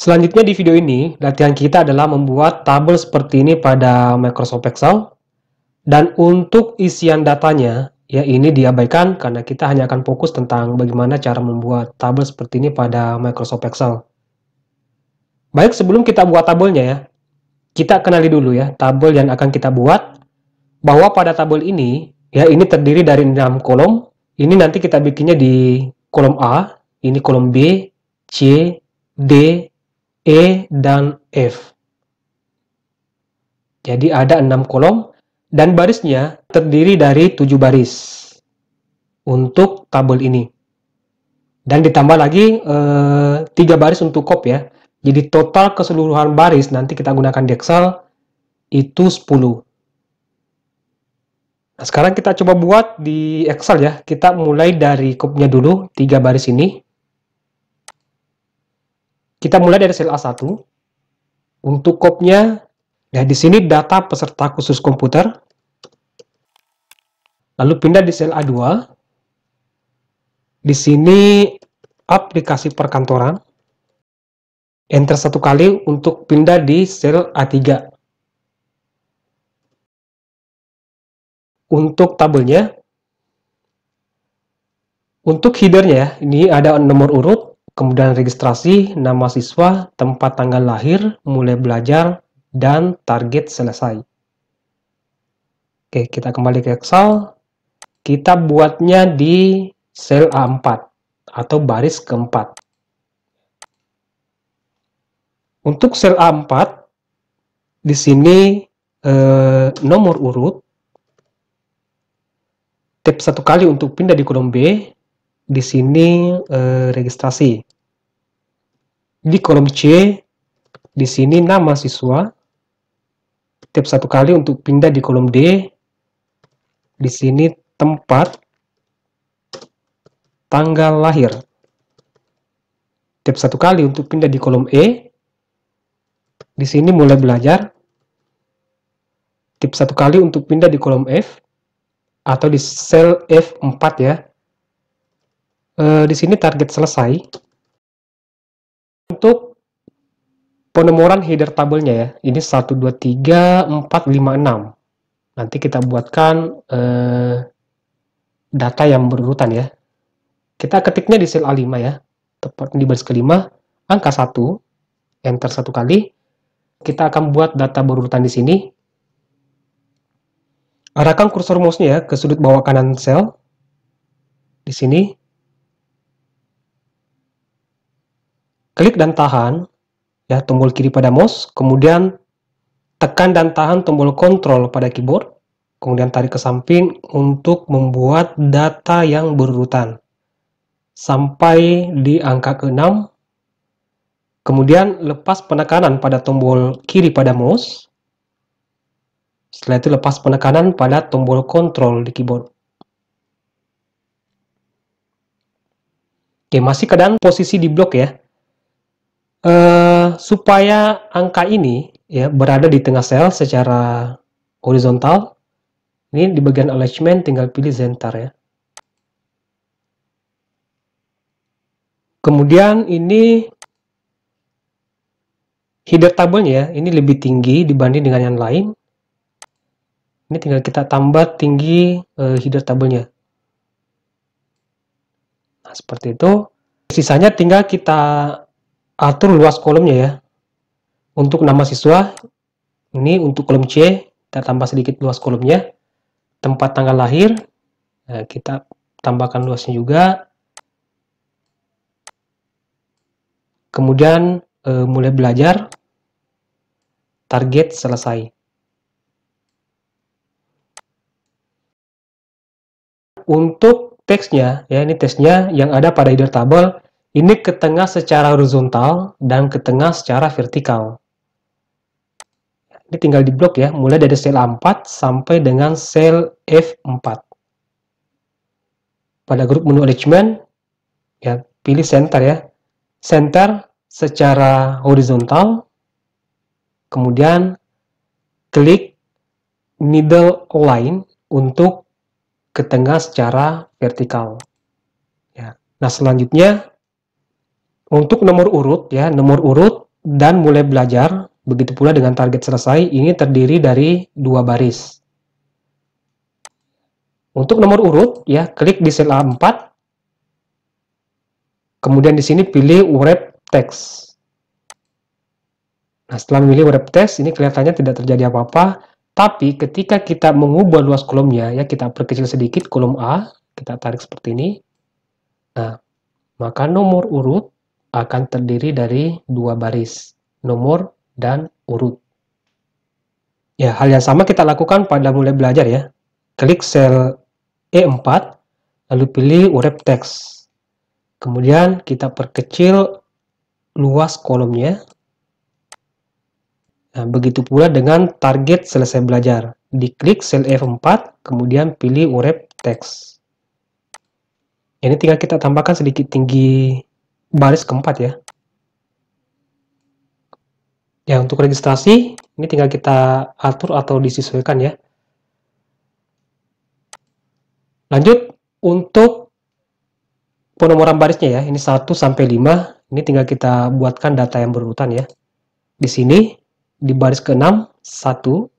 Selanjutnya di video ini, latihan kita adalah membuat tabel seperti ini pada Microsoft Excel. Dan untuk isian datanya, ya ini diabaikan karena kita hanya akan fokus tentang bagaimana cara membuat tabel seperti ini pada Microsoft Excel. Baik, sebelum kita buat tabelnya ya, kita kenali dulu ya tabel yang akan kita buat. Bahwa pada tabel ini, ya ini terdiri dari 6 kolom. Ini nanti kita bikinnya di kolom A, ini kolom B, C, D, E, dan F. Jadi ada 6 kolom dan barisnya terdiri dari 7 baris untuk tabel ini. Dan ditambah lagi 3 baris untuk kop ya. Jadi total keseluruhan baris nanti kita gunakan di Excel itu 10. Nah, sekarang kita coba buat di Excel ya. Kita mulai dari kopnya dulu, 3 baris ini. Kita mulai dari sel A1. Untuk kopnya, ya di sini data peserta khusus komputer. Lalu pindah di sel A2. Di sini aplikasi perkantoran. Enter 1 kali untuk pindah di sel A3. Untuk tabelnya, untuk headernya ya, ini ada nomor urut, kemudian registrasi, nama siswa, tempat tanggal lahir, mulai belajar, dan target selesai. Oke, kita kembali ke Excel. Kita buatnya di sel A4 atau baris keempat. Untuk sel A4, di sini nomor urut, tap 1 kali untuk pindah di kolom B. Di sini registrasi. Di kolom C, di sini nama siswa. Tap 1 kali untuk pindah di kolom D. Di sini tempat tanggal lahir. Tap 1 kali untuk pindah di kolom E. Di sini mulai belajar. Tap 1 kali untuk pindah di kolom F atau di sel F4 ya. Di sini target selesai. Untuk penomoran header tabelnya ya, ini 1, 2, 3, 4, 5, 6. Nanti kita buatkan data yang berurutan ya. Kita ketiknya di sel A5 ya, tepat di baris kelima, angka 1, enter 1 kali. Kita akan buat data berurutan di sini. Arahkan kursor mouse-nya ya ke sudut bawah kanan sel. Di sini. Klik dan tahan ya tombol kiri pada mouse, kemudian tekan dan tahan tombol kontrol pada keyboard, kemudian tarik ke samping untuk membuat data yang berurutan sampai di angka ke-6. Kemudian lepas penekanan pada tombol kiri pada mouse. Setelah itu lepas penekanan pada tombol kontrol di keyboard. Oke, masih keadaan posisi di blok ya. Supaya angka ini ya berada di tengah sel secara horizontal, ini di bagian alignment tinggal pilih center ya. Kemudian ini header tabelnya ya, ini lebih tinggi dibanding dengan yang lain. Ini tinggal kita tambah tinggi header tabelnya. Nah, seperti itu. Sisanya tinggal kita atur luas kolomnya ya. Untuk nama siswa, ini untuk kolom C, kita tambah sedikit luas kolomnya. Tempat tanggal lahir, nah, kita tambahkan luasnya juga. Kemudian mulai belajar, target selesai. Untuk teksnya, ya ini teksnya yang ada pada header tabel, ini ke tengah secara horizontal dan ke tengah secara vertikal. Ini tinggal di blok ya, mulai dari sel A4 sampai dengan sel F4. Pada grup menu alignment, ya pilih center ya. Center secara horizontal, kemudian klik middle line untuk ke tengah secara vertikal. Ya. Nah, selanjutnya untuk nomor urut ya, nomor urut dan mulai belajar, begitu pula dengan target selesai, ini terdiri dari 2 baris. Untuk nomor urut, ya, klik di sel A4, kemudian di sini pilih wrap text. Nah, setelah memilih wrap text, ini kelihatannya tidak terjadi apa-apa, tapi ketika kita mengubah luas kolomnya, ya, kita perkecil sedikit kolom A, kita tarik seperti ini. Nah, maka nomor urut akan terdiri dari 2 baris, nomor dan urut. Ya, hal yang sama kita lakukan pada mulai belajar, ya. Klik sel E4, lalu pilih wrap text. Kemudian kita perkecil luas kolomnya. Nah, begitu pula dengan target selesai belajar. Diklik sel F4, kemudian pilih wrap text. Ini tinggal kita tambahkan sedikit tinggi baris keempat, ya. Ya, untuk registrasi, ini tinggal kita atur atau disesuaikan, ya. Lanjut, untuk penomoran barisnya, ya, ini 1 sampai 5, ini tinggal kita buatkan data yang berurutan, ya. Di sini, di baris ke-6, 1,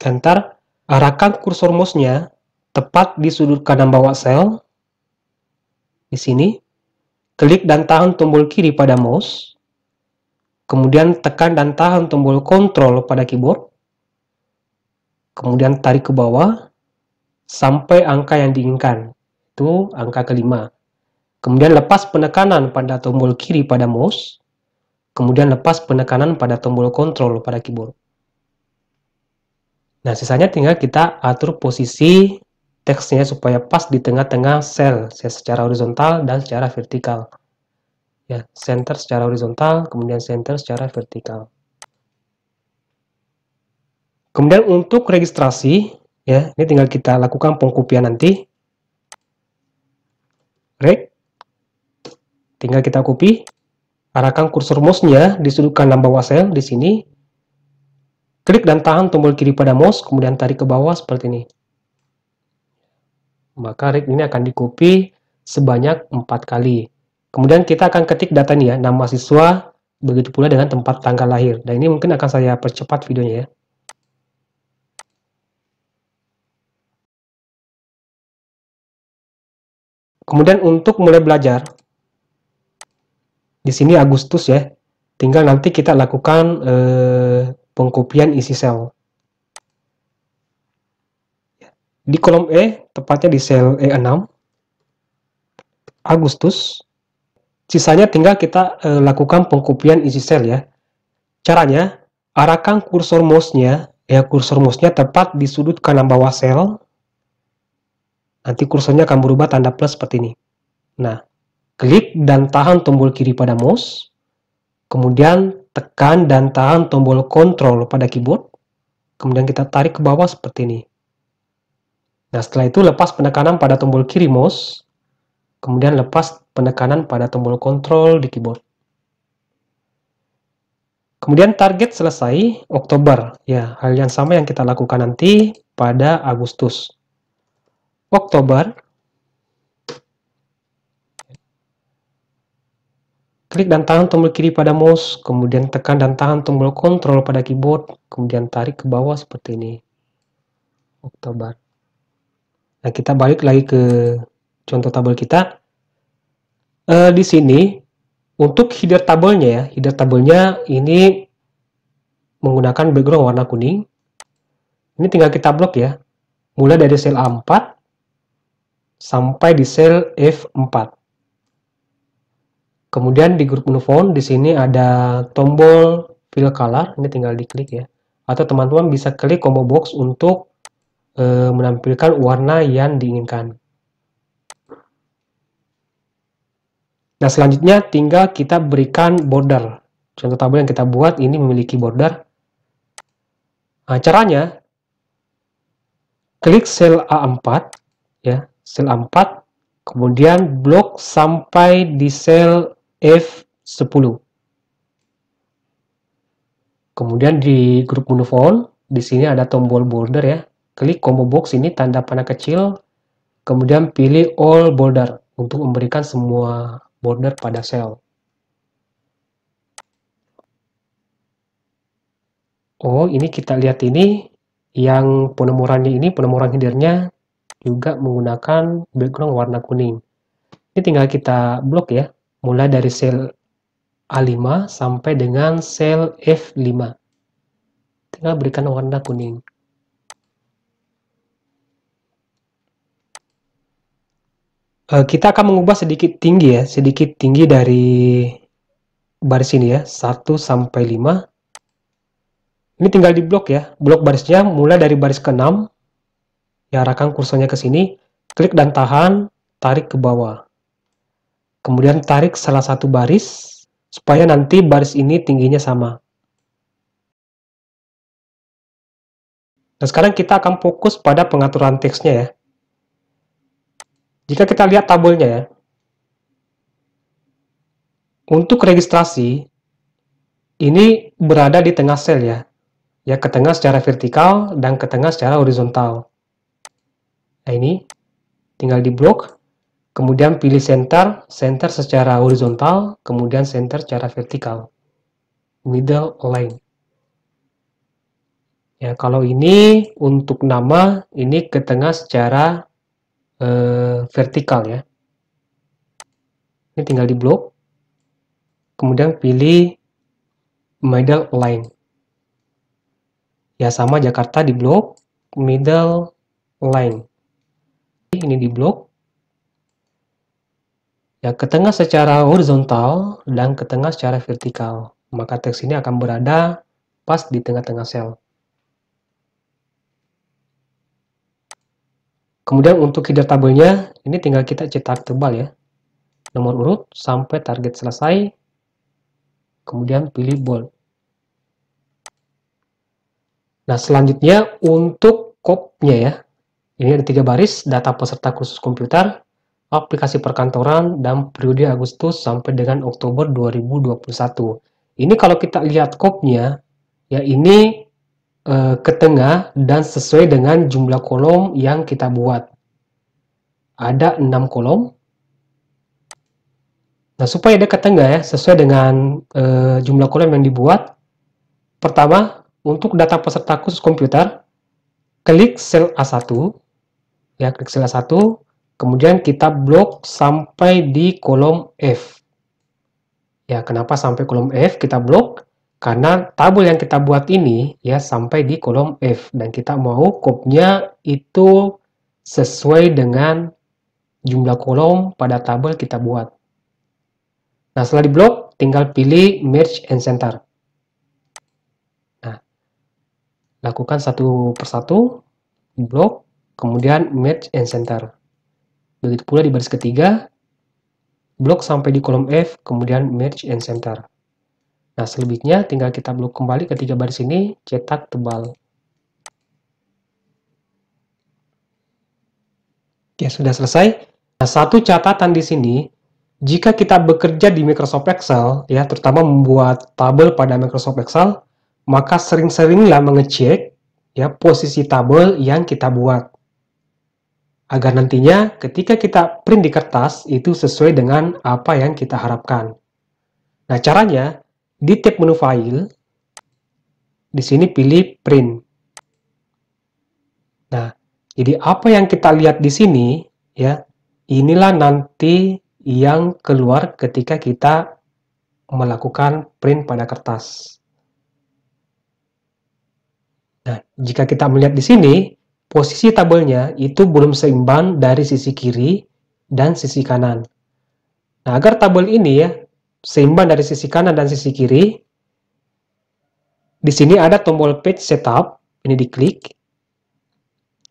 enter, arahkan kursor mouse-nya tepat di sudut kanan bawah sel. Di sini, klik dan tahan tombol kiri pada mouse, kemudian tekan dan tahan tombol kontrol pada keyboard, kemudian tarik ke bawah, sampai angka yang diinginkan, itu angka ke-5. Kemudian lepas penekanan pada tombol kiri pada mouse, kemudian lepas penekanan pada tombol kontrol pada keyboard. Nah, sisanya tinggal kita atur posisi teksnya supaya pas di tengah-tengah sel, secara horizontal dan secara vertikal. Ya, center secara horizontal, kemudian center secara vertikal. Kemudian untuk registrasi, ya, ini tinggal kita lakukan pengkopian nanti. Reg, tinggal kita copy, arahkan kursor mouse-nya di sudut kanan bawah sel di sini. Klik dan tahan tombol kiri pada mouse, kemudian tarik ke bawah seperti ini. Maka reg ini akan di-copy sebanyak 4 kali. Kemudian kita akan ketik data ini, ya, nama siswa, begitu pula dengan tempat tanggal lahir. Dan ini mungkin akan saya percepat videonya, ya. Kemudian untuk mulai belajar, di sini Agustus, ya. Tinggal nanti kita lakukan pengkopian isi sel. Di kolom E, tepatnya di sel E6, Agustus. Sisanya tinggal kita lakukan pengkopian isi sel, ya. Caranya, arahkan kursor mouse-nya, ya, kursor mouse-nya tepat di sudut kanan bawah sel. Nanti kursornya akan berubah tanda plus seperti ini. Nah, klik dan tahan tombol kiri pada mouse, kemudian tekan dan tahan tombol kontrol pada keyboard, kemudian kita tarik ke bawah seperti ini. Nah, setelah itu lepas penekanan pada tombol kiri mouse, kemudian lepas penekanan pada tombol kontrol di keyboard. Kemudian target selesai Oktober. Ya, hal yang sama yang kita lakukan nanti pada Agustus. Oktober. Klik dan tahan tombol kiri pada mouse, kemudian tekan dan tahan tombol kontrol pada keyboard, kemudian tarik ke bawah seperti ini. Oktober. Nah, kita balik lagi ke contoh tabel kita. Di sini, untuk header tabelnya, ya, header tabelnya ini menggunakan background warna kuning. Ini tinggal kita blok, ya. Mulai dari sel A4 sampai di sel F4. Kemudian di grup menu font, di sini ada tombol fill color, ini tinggal diklik, ya. Atau teman-teman bisa klik combo box untuk menampilkan warna yang diinginkan. Nah, selanjutnya tinggal kita berikan border. Contoh tabel yang kita buat ini memiliki border. Nah, caranya, klik sel A4, ya, sel A4, kemudian blok sampai di sel F10. Kemudian di grup menu font, di sini ada tombol border, ya. Klik combo box ini tanda panah kecil, kemudian pilih all border untuk memberikan semua border pada sel. Oh, ini kita lihat ini yang penomorannya ini, penomoran headernya juga menggunakan background warna kuning. Ini tinggal kita blok ya, mulai dari sel A5 sampai dengan sel F5. Tinggal berikan warna kuning. Kita akan mengubah sedikit tinggi dari baris ini ya, 1 sampai 5. Ini tinggal di blok ya, blok barisnya mulai dari baris ke-6, ya arahkan kursornya ke sini, klik dan tahan, tarik ke bawah. Kemudian tarik salah satu baris, supaya nanti baris ini tingginya sama. Nah, sekarang kita akan fokus pada pengaturan teksnya ya. Jika kita lihat tabelnya ya, untuk registrasi, ini berada di tengah sel ya. Ya, ke tengah secara vertikal dan ke tengah secara horizontal. Nah, ini tinggal di blok, kemudian pilih center secara horizontal, kemudian center secara vertikal. Middle line. Ya, kalau ini untuk nama, ini ke tengah secara vertikal ya. Ini tinggal di blok, kemudian pilih middle line. Ya, sama Jakarta di blok, middle line. Ini di blok. Ya, ke tengah secara horizontal dan ke tengah secara vertikal. Maka teks ini akan berada pas di tengah-tengah sel. Kemudian untuk header tabelnya, ini tinggal kita cetak tebal ya. Nomor urut sampai target selesai. Kemudian pilih bold. Nah, selanjutnya untuk kopnya ya. Ini ada 3 baris, data peserta kursus komputer, aplikasi perkantoran, dan periode Agustus sampai dengan Oktober 2021. Ini kalau kita lihat kopnya, ya ini ke tengah dan sesuai dengan jumlah kolom yang kita buat. Ada 6 kolom. Nah, supaya dia ke tengah ya, sesuai dengan jumlah kolom yang dibuat. Pertama, untuk data peserta kursus komputer, klik sel A1, ya klik sel A1, kemudian kita blok sampai di kolom F. Ya, kenapa sampai kolom F kita blok? Karena tabel yang kita buat ini ya sampai di kolom F dan kita mau kopnya itu sesuai dengan jumlah kolom pada tabel kita buat. Nah, setelah diblok, tinggal pilih Merge and Center. Nah, lakukan satu persatu, blok, kemudian Merge and Center. Begitu pula di baris ketiga, blok sampai di kolom F, kemudian Merge and Center. Nah, selebihnya tinggal kita blok kembali ke 3 baris ini, cetak tebal. Ya, sudah selesai. Nah, satu catatan di sini, jika kita bekerja di Microsoft Excel, ya, terutama membuat tabel pada Microsoft Excel, maka sering-seringlah mengecek ya posisi tabel yang kita buat. Agar nantinya ketika kita print di kertas, itu sesuai dengan apa yang kita harapkan. Nah, caranya, di tab menu File, di sini pilih Print. Nah, jadi apa yang kita lihat di sini, ya, inilah nanti yang keluar ketika kita melakukan print pada kertas. Nah, jika kita melihat di sini, posisi tabelnya itu belum seimbang dari sisi kiri dan sisi kanan. Nah, agar tabel ini ya seimbang dari sisi kanan dan sisi kiri, di sini ada tombol Page Setup, ini diklik.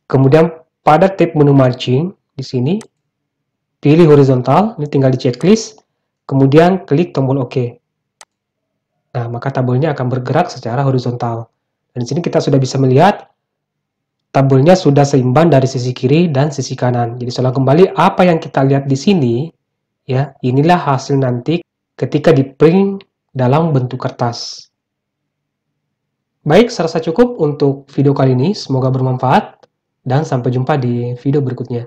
Kemudian pada tab menu Margin, di sini, pilih horizontal, ini tinggal di checklist, kemudian klik tombol OK. Nah, maka tabelnya akan bergerak secara horizontal. Dan di sini kita sudah bisa melihat tabelnya sudah seimbang dari sisi kiri dan sisi kanan. Jadi setelah kembali apa yang kita lihat di sini, ya inilah hasil nanti ketika di print dalam bentuk kertas. Baik, saya rasa cukup untuk video kali ini. Semoga bermanfaat dan sampai jumpa di video berikutnya.